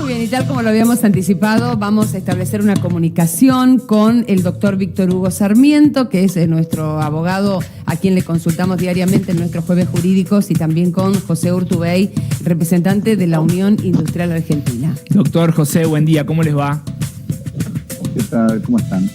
Muy bien, y tal como lo habíamos anticipado, vamos a establecer una comunicación con el doctor Víctor Hugo Sarmiento, que es nuestro abogado a quien le consultamos diariamente en nuestros jueves jurídicos, y también con José Urtubey, representante de la Unión Industrial Argentina. Doctor José, buen día, ¿cómo les va? ¿Qué tal? ¿Cómo están?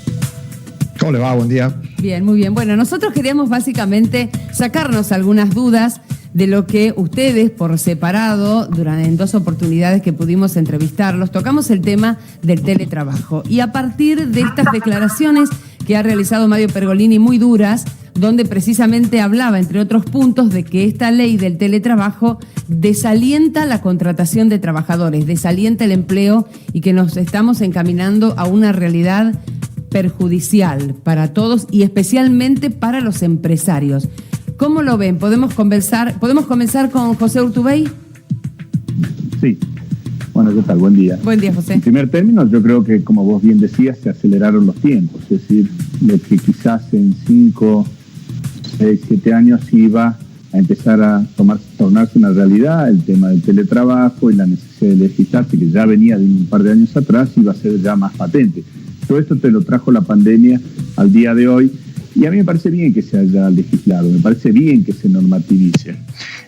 ¿Cómo le va? Buen día. Bien, muy bien. Bueno, nosotros queríamos básicamente sacarnos algunas dudas de lo que ustedes, por separado, en 2 oportunidades que pudimos entrevistarlos, tocamos el tema del teletrabajo. Y a partir de estas declaraciones que ha realizado Mario Pergolini, muy duras, donde precisamente hablaba, entre otros puntos, de que esta ley del teletrabajo desalienta la contratación de trabajadores, desalienta el empleo y que nos estamos encaminando a una realidad perjudicial para todos y especialmente para los empresarios. ¿Cómo lo ven? ¿Podemos comenzar con José Urtubey? Sí. Bueno, ¿qué tal? Buen día. Buen día, José. En primer término, yo creo que, como vos bien decías, se aceleraron los tiempos. Es decir, lo que quizás en 5, 6, 7 años iba a empezar a tornarse una realidad, el tema del teletrabajo y la necesidad de legislarse, que ya venía de un par de años atrás, iba a ser ya más patente. Todo esto te lo trajo la pandemia al día de hoy. Y a mí me parece bien que se haya legislado, me parece bien que se normativice.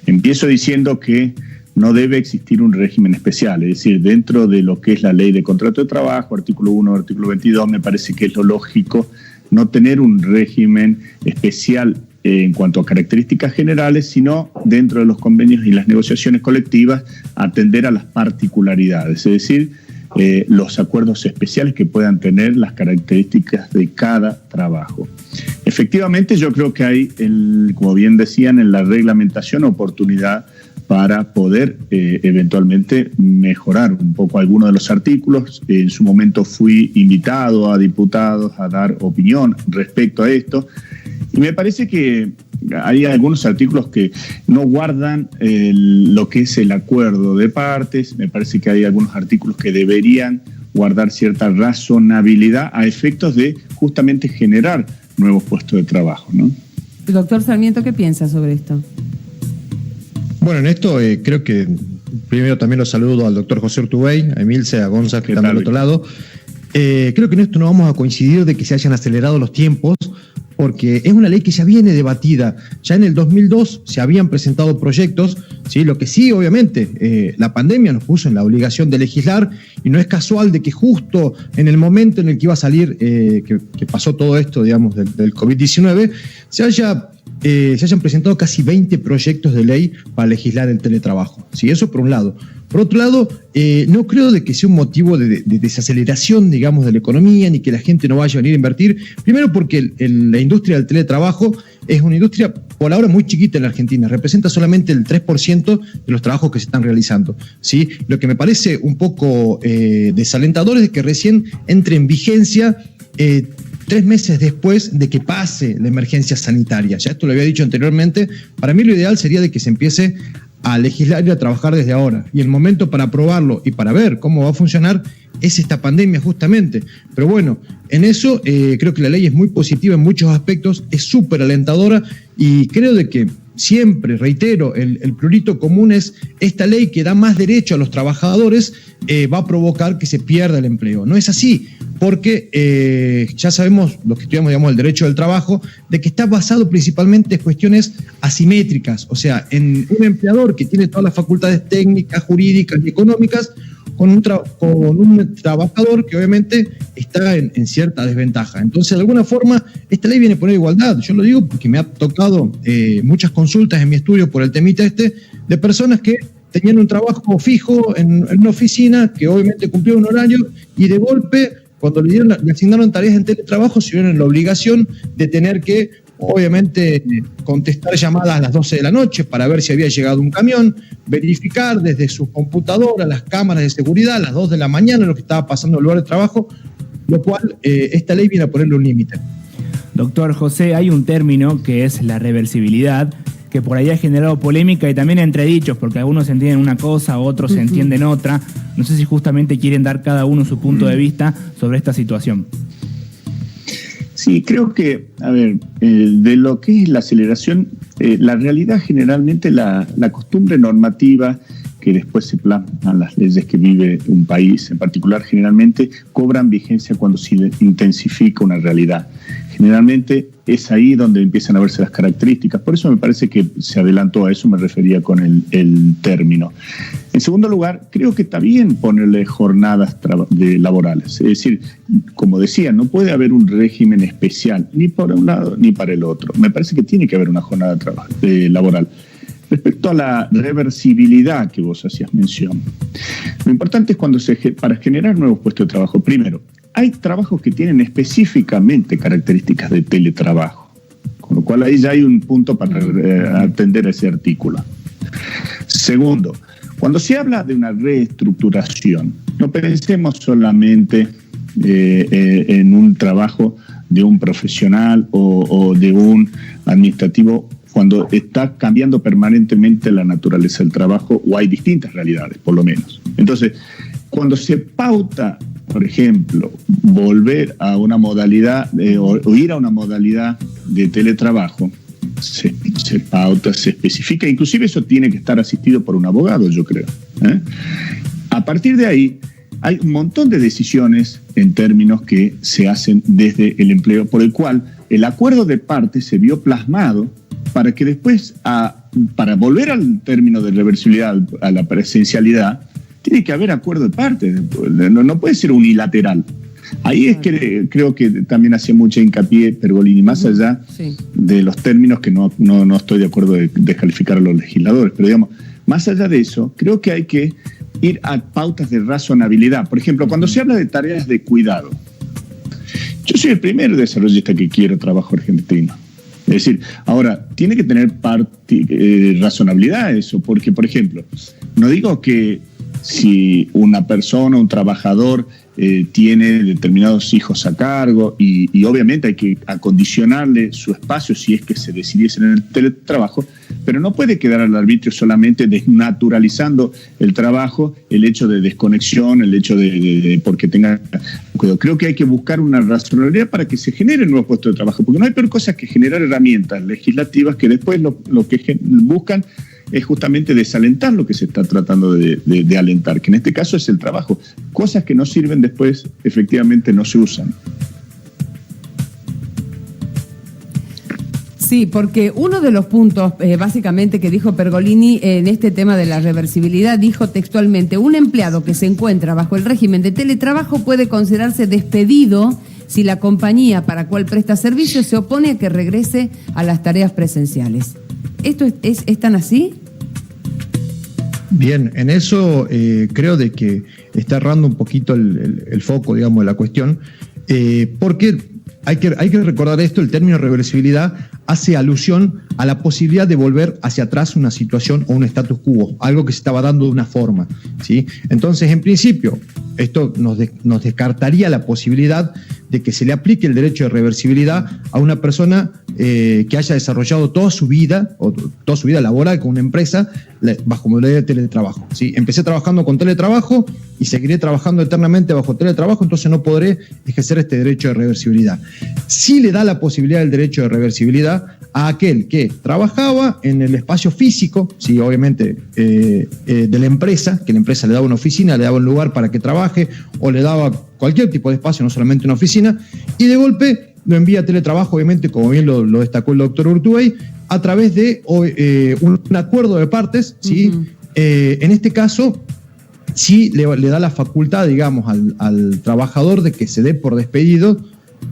Empiezo diciendo que no debe existir un régimen especial, es decir, dentro de lo que es la ley de contrato de trabajo, artículo 1, artículo 22, me parece que es lo lógico no tener un régimen especial en cuanto a características generales, sino dentro de los convenios y las negociaciones colectivas atender a las particularidades, es decir, los acuerdos especiales que puedan tener las características de cada trabajo. Efectivamente, yo creo que hay, como bien decían, en la reglamentación oportunidad para poder eventualmente mejorar un poco algunos de los artículos. En su momento fui invitado a diputados a dar opinión respecto a esto y me parece que hay algunos artículos que no guardan lo que es el acuerdo de partes. Me parece que hay algunos artículos que deberían guardar cierta razonabilidad a efectos de justamente generar nuevos puestos de trabajo, ¿no? Doctor Sarmiento, ¿qué piensa sobre esto? Bueno, en esto creo que primero también los saludo al doctor José Urtubey, a Emilce, a Gonza, que están del otro lado. Creo que en esto no vamos a coincidir de que se hayan acelerado los tiempos, porque es una ley que ya viene debatida. Ya en el 2002 se habían presentado proyectos, ¿sí? Lo que sí, obviamente, la pandemia nos puso en la obligación de legislar y no es casual de que justo en el momento en el que iba a salir, que pasó todo esto, digamos, del COVID-19, se hayan presentado casi 20 proyectos de ley para legislar el teletrabajo. ¿Sí? Eso por un lado. Por otro lado, no creo de que sea un motivo de desaceleración, digamos, de la economía, ni que la gente no vaya a venir a invertir. Primero porque la industria del teletrabajo es una industria por ahora muy chiquita en la Argentina, representa solamente el 3% de los trabajos que se están realizando. ¿Sí? Lo que me parece un poco desalentador es que recién entre en vigencia 3 meses después de que pase la emergencia sanitaria. Ya esto lo había dicho anteriormente. Para mí lo ideal sería de que se empiece a legislar y a trabajar desde ahora. Y el momento para aprobarlo y para ver cómo va a funcionar es esta pandemia justamente. Pero bueno, en eso creo que la ley es muy positiva en muchos aspectos, es súper alentadora y creo de que siempre, reitero, el prurito común es esta ley que da más derecho a los trabajadores va a provocar que se pierda el empleo. No es así, porque ya sabemos, los que estudiamos, digamos, el derecho del trabajo, de que está basado principalmente en cuestiones asimétricas, o sea, en un empleador que tiene todas las facultades técnicas, jurídicas y económicas, con un trabajador que obviamente está en cierta desventaja. Entonces, de alguna forma, esta ley viene a poner igualdad. Yo lo digo porque me ha tocado muchas consultas en mi estudio por el temita de personas que tenían un trabajo fijo en una oficina, que obviamente cumplía un horario, y de golpe, cuando le asignaron tareas en teletrabajo, se vieron en la obligación de tener que, obviamente, contestar llamadas a las 12 de la noche para ver si había llegado un camión, verificar desde su computadora las cámaras de seguridad a las 2 de la mañana lo que estaba pasando en el lugar de trabajo, lo cual esta ley viene a ponerle un límite. Doctor José, hay un término que es la reversibilidad, que por ahí ha generado polémica y también entredichos, porque algunos entienden una cosa, otros entienden otra. No sé si justamente quieren dar cada uno su punto de vista sobre esta situación. Sí, creo que, a ver, de lo que es la aceleración, la realidad generalmente, la costumbre normativa que después se plasman las leyes que vive un país en particular, generalmente cobran vigencia cuando se intensifica una realidad. Generalmente es ahí donde empiezan a verse las características. Por eso me parece que se adelantó, a eso me refería con el término. En segundo lugar, creo que está bien ponerle jornadas laborales. Es decir, como decía, no puede haber un régimen especial ni por un lado ni para el otro. Me parece que tiene que haber una jornada laboral. Respecto a la reversibilidad que vos hacías mención, lo importante es para generar nuevos puestos de trabajo. Primero, hay trabajos que tienen específicamente características de teletrabajo, con lo cual ahí ya hay un punto para atender a ese artículo. Segundo, cuando se habla de una reestructuración, no pensemos solamente en un trabajo de un profesional o de un administrativo cuando está cambiando permanentemente la naturaleza del trabajo o hay distintas realidades, por lo menos. Entonces, cuando se pauta, por ejemplo, volver a una modalidad o ir a una modalidad de teletrabajo, se pauta, se especifica, inclusive eso tiene que estar asistido por un abogado, yo creo. A partir de ahí, hay un montón de decisiones en términos que se hacen desde el empleo, por el cual el acuerdo de partes se vio plasmado para que después, para volver al término de reversibilidad, a la presencialidad, tiene que haber acuerdo de partes, no puede ser unilateral. Ahí es que creo que también hacía mucha hincapié Pergolini, más allá de los términos que no estoy de acuerdo de descalificar a los legisladores, pero digamos, más allá de eso, creo que hay que ir a pautas de razonabilidad. Por ejemplo, cuando se habla de tareas de cuidado, yo soy el primer desarrollista que quiero trabajo argentino. Es decir, ahora, tiene que tener razonabilidad eso, porque, por ejemplo, no digo que si una persona, un trabajador, tiene determinados hijos a cargo y obviamente hay que acondicionarle su espacio si es que se decidiese en el teletrabajo, pero no puede quedar al arbitrio solamente desnaturalizando el trabajo, el hecho de desconexión, el hecho de porque tenga cuidado. Creo que hay que buscar una razonabilidad para que se generen nuevos puestos de trabajo, porque no hay peor cosa que generar herramientas legislativas que después lo que buscan es justamente desalentar lo que se está tratando de alentar, que en este caso es el trabajo. Cosas que no sirven después, efectivamente, no se usan. Sí, porque uno de los puntos, básicamente, que dijo Pergolini en este tema de la reversibilidad, dijo textualmente: un empleado que se encuentra bajo el régimen de teletrabajo puede considerarse despedido si la compañía para cual presta servicio se opone a que regrese a las tareas presenciales. ¿Esto es tan así? Bien, en eso creo de que está errando un poquito el foco, digamos, de la cuestión, porque hay que recordar esto: el término reversibilidad hace alusión a la posibilidad de volver hacia atrás una situación o un status quo, algo que se estaba dando de una forma, ¿sí? Entonces, en principio, esto nos descartaría la posibilidad de que se le aplique el derecho de reversibilidad a una persona que haya desarrollado toda su vida laboral con una empresa bajo modalidad de teletrabajo, ¿sí? Empecé trabajando con teletrabajo y seguiré trabajando eternamente bajo teletrabajo, entonces no podré ejercer este derecho de reversibilidad. Sí le da la posibilidad del derecho de reversibilidad a aquel que trabajaba en el espacio físico, sí, obviamente, de la empresa, que la empresa le daba una oficina, le daba un lugar para que trabaje o le daba cualquier tipo de espacio, no solamente una oficina, y de golpe lo envía a teletrabajo, obviamente, como bien lo destacó el doctor Urtubey, a través de un acuerdo de partes, ¿sí? En este caso, sí le da la facultad, digamos, al trabajador de que se dé por despedido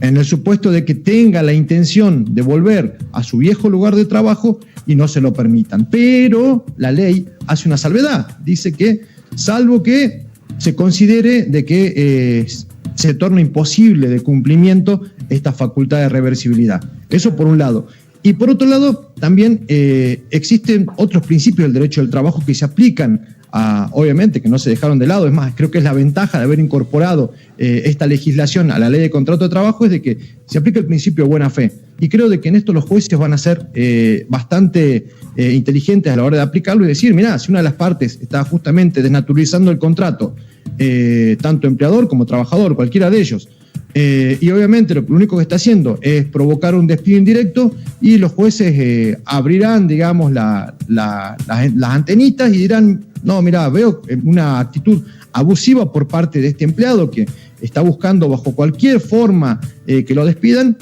en el supuesto de que tenga la intención de volver a su viejo lugar de trabajo y no se lo permitan. Pero la ley hace una salvedad, dice que salvo que se considere de que se torna imposible de cumplimiento esta facultad de reversibilidad. Eso por un lado. Y por otro lado, también existen otros principios del derecho del trabajo que se aplican obviamente, que no se dejaron de lado. Es más, creo que es la ventaja de haber incorporado esta legislación a la ley de contrato de trabajo, es de que se aplica el principio de buena fe. Y creo de que en esto los jueces van a ser bastante inteligentes a la hora de aplicarlo y decir: mirá, si una de las partes está justamente desnaturalizando el contrato, tanto empleador como trabajador, cualquiera de ellos, y obviamente lo único que está haciendo es provocar un despido indirecto, y los jueces abrirán, digamos, las antenitas y dirán: no, mirá, veo una actitud abusiva por parte de este empleado que está buscando bajo cualquier forma que lo despidan,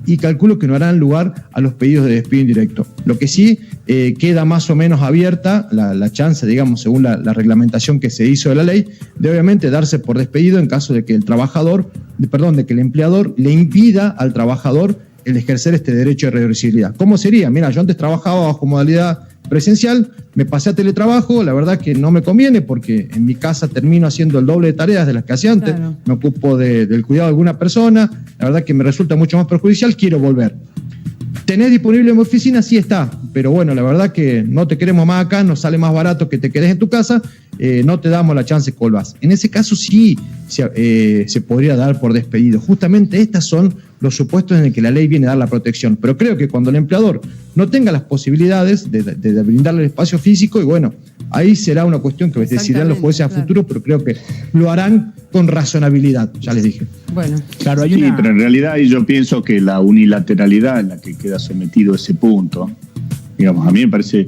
y calculo que no harán lugar a los pedidos de despido indirecto. Lo que sí queda más o menos abierta la chance, digamos, según la reglamentación que se hizo de la ley, de obviamente darse por despedido en caso de que el empleador le impida al trabajador el ejercer este derecho de reversibilidad. ¿Cómo sería? Mira, yo antes trabajaba bajo modalidad presencial, me pasé a teletrabajo, la verdad que no me conviene porque en mi casa termino haciendo el doble de tareas de las que hacía antes, claro. Me ocupo del cuidado de alguna persona, la verdad que me resulta mucho más perjudicial, quiero volver. ¿Tenés disponible en mi oficina? Sí está, pero bueno, la verdad que no te queremos más acá, nos sale más barato que te quedes en tu casa, no te damos la chance que volvás. En ese caso sí se podría dar por despedido. Justamente estos son los supuestos en el que la ley viene a dar la protección. Pero creo que cuando el empleador no tenga las posibilidades de brindarle el espacio físico, y bueno, ahí será una cuestión que decidirán los jueces a futuro, pero creo que lo harán con razonabilidad, ya les dije. Bueno, claro, sí, pero en realidad yo pienso que la unilateralidad en la que queda sometido ese punto, digamos, a mí me parece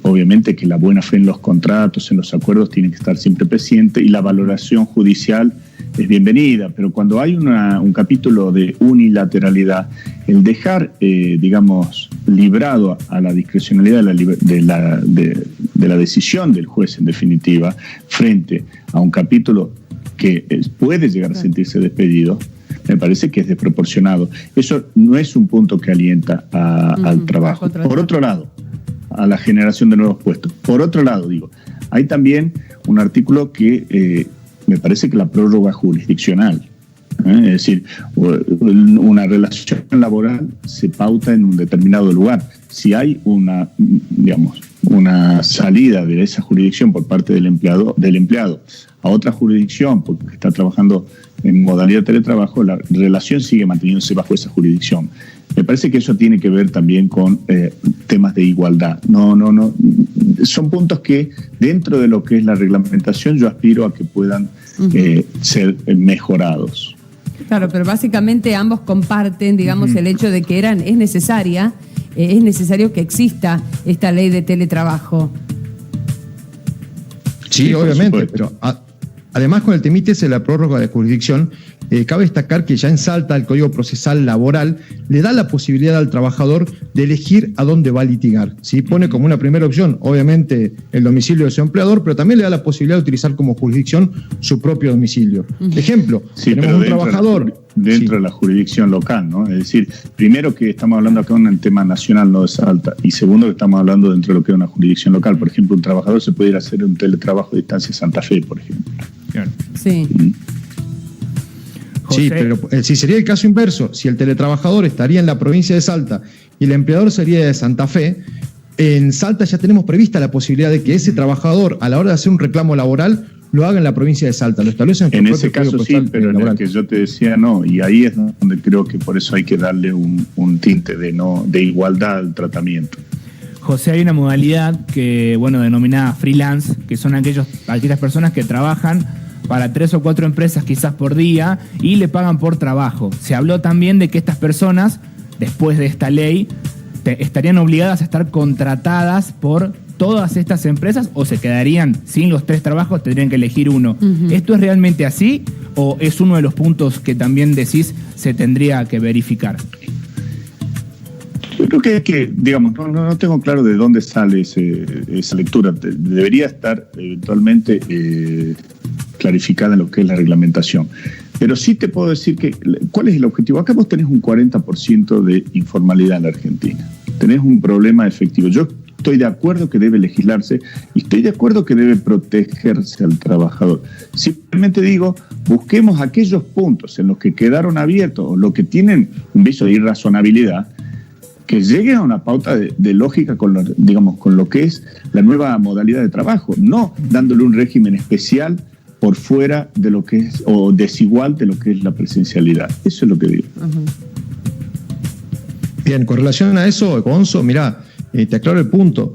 obviamente que la buena fe en los contratos, en los acuerdos, tiene que estar siempre presente, y la valoración judicial es bienvenida, pero cuando hay un capítulo de unilateralidad, el dejar, digamos, librado a la discrecionalidad de la decisión del juez, en definitiva, frente a un capítulo que puede llegar a sentirse despedido, me parece que es desproporcionado. Eso no es un punto que alienta al trabajo. Por otro lado, a la generación de nuevos puestos. Por otro lado, digo, hay también un artículo que me parece que la prórroga jurisdiccional, es decir, una relación laboral se pauta en un determinado lugar. Si hay una salida de esa jurisdicción por parte del empleado a otra jurisdicción porque está trabajando en modalidad de teletrabajo, la relación sigue manteniéndose bajo esa jurisdicción. Me parece que eso tiene que ver también con temas de igualdad. No. Son puntos que dentro de lo que es la reglamentación yo aspiro a que puedan ser mejorados. Claro, pero básicamente ambos comparten, digamos, el hecho de que es necesario que exista esta ley de teletrabajo. Sí, obviamente, pero además con el temite de la prórroga de jurisdicción, cabe destacar que ya en Salta el Código Procesal Laboral le da la posibilidad al trabajador de elegir a dónde va a litigar. ¿Sí? Pone como una primera opción, obviamente, el domicilio de su empleador, pero también le da la posibilidad de utilizar como jurisdicción su propio domicilio. Ejemplo, tenemos un trabajador... Dentro de la jurisdicción local, ¿no? Es decir, primero que estamos hablando acá de un tema nacional, no de Salta, y segundo que estamos hablando dentro de lo que es una jurisdicción local. Por ejemplo, un trabajador se puede ir a hacer un teletrabajo de distancia en Santa Fe, por ejemplo. Claro. Sí. Sí, pero si sería el caso inverso, si el teletrabajador estaría en la provincia de Salta y el empleador sería de Santa Fe, en Salta ya tenemos prevista la posibilidad de que ese trabajador, a la hora de hacer un reclamo laboral, lo haga en la provincia de Salta, lo establecen en ese caso sí, pero en el que yo te decía no, y ahí es donde creo que por eso hay que darle un tinte de igualdad al tratamiento. José, hay una modalidad que, denominada freelance, que son aquellas personas que trabajan para 3 o 4 empresas quizás por día y le pagan por trabajo. Se habló también de que estas personas, después de esta ley, estarían obligadas a estar contratadas por todas estas empresas o se quedarían sin los 3 trabajos, tendrían que elegir uno. ¿Esto es realmente así o es uno de los puntos que también decís se tendría que verificar? Yo creo que digamos, no tengo claro de dónde sale esa lectura. Debería estar eventualmente clarificada en lo que es la reglamentación. Pero sí te puedo decir ¿cuál es el objetivo? Acá vos tenés un 40% de informalidad en la Argentina. Tenés un problema efectivo. Yo estoy de acuerdo que debe legislarse y estoy de acuerdo que debe protegerse al trabajador. Simplemente digo, busquemos aquellos puntos en los que quedaron abiertos o los que tienen un viso de irrazonabilidad, que lleguen a una pauta de lógica con lo que es la nueva modalidad de trabajo, no dándole un régimen especial por fuera de lo que es, o desigual de lo que es la presencialidad. Eso es lo que digo. Bien, con relación a eso, Gonzo, mirá, te aclaro el punto.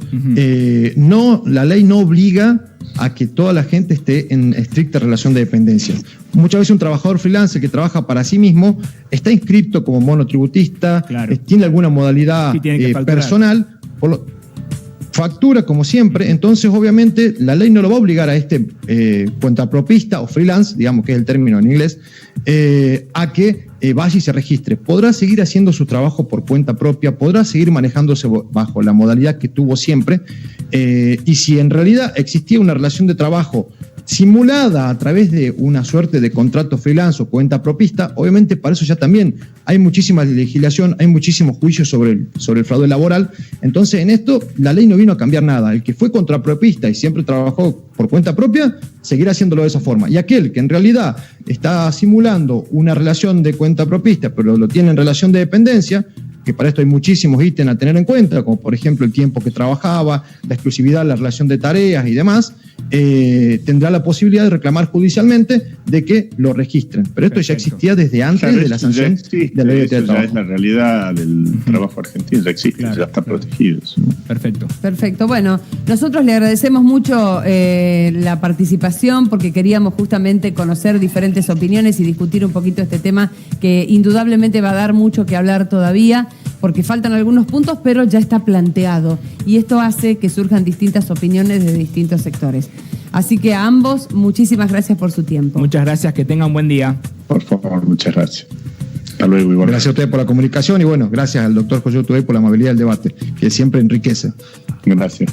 La ley no obliga a que toda la gente esté en estricta relación de dependencia. Muchas veces un trabajador freelancer que trabaja para sí mismo está inscrito como monotributista, claro, tiene alguna modalidad personal. factura como siempre, entonces obviamente la ley no lo va a obligar a este cuentapropista o freelance, digamos que es el término en inglés, a que vaya y se registre. Podrá seguir haciendo su trabajo por cuenta propia, podrá seguir manejándose bajo la modalidad que tuvo siempre, y si en realidad existía una relación de trabajo simulada a través de una suerte de contrato freelance o cuenta propista, obviamente para eso ya también hay muchísima legislación, hay muchísimos juicios sobre el fraude laboral. Entonces en esto la ley no vino a cambiar nada. El que fue contrapropista y siempre trabajó por cuenta propia, seguirá haciéndolo de esa forma. Y aquel que en realidad está simulando una relación de cuenta propista, pero lo tiene en relación de dependencia, que para esto hay muchísimos ítems a tener en cuenta, como por ejemplo el tiempo que trabajaba, la exclusividad, la relación de tareas y demás, tendrá la posibilidad de reclamar judicialmente de que lo registren. Pero esto ya existía desde antes de la sanción de la ley de teletrabajo. Ya es la realidad del trabajo argentino, ya existe, claro, ya está protegido. ¿Sí? Perfecto. Bueno, nosotros le agradecemos mucho la participación porque queríamos justamente conocer diferentes opiniones y discutir un poquito este tema que indudablemente va a dar mucho que hablar todavía, porque faltan algunos puntos, pero ya está planteado. Y esto hace que surjan distintas opiniones de distintos sectores. Así que a ambos, muchísimas gracias por su tiempo. Muchas gracias, que tengan un buen día. Por favor, muchas gracias. Hasta luego. Igual. Gracias a ustedes por la comunicación y bueno, gracias al doctor José Urtubey por la amabilidad del debate, que siempre enriquece. Gracias.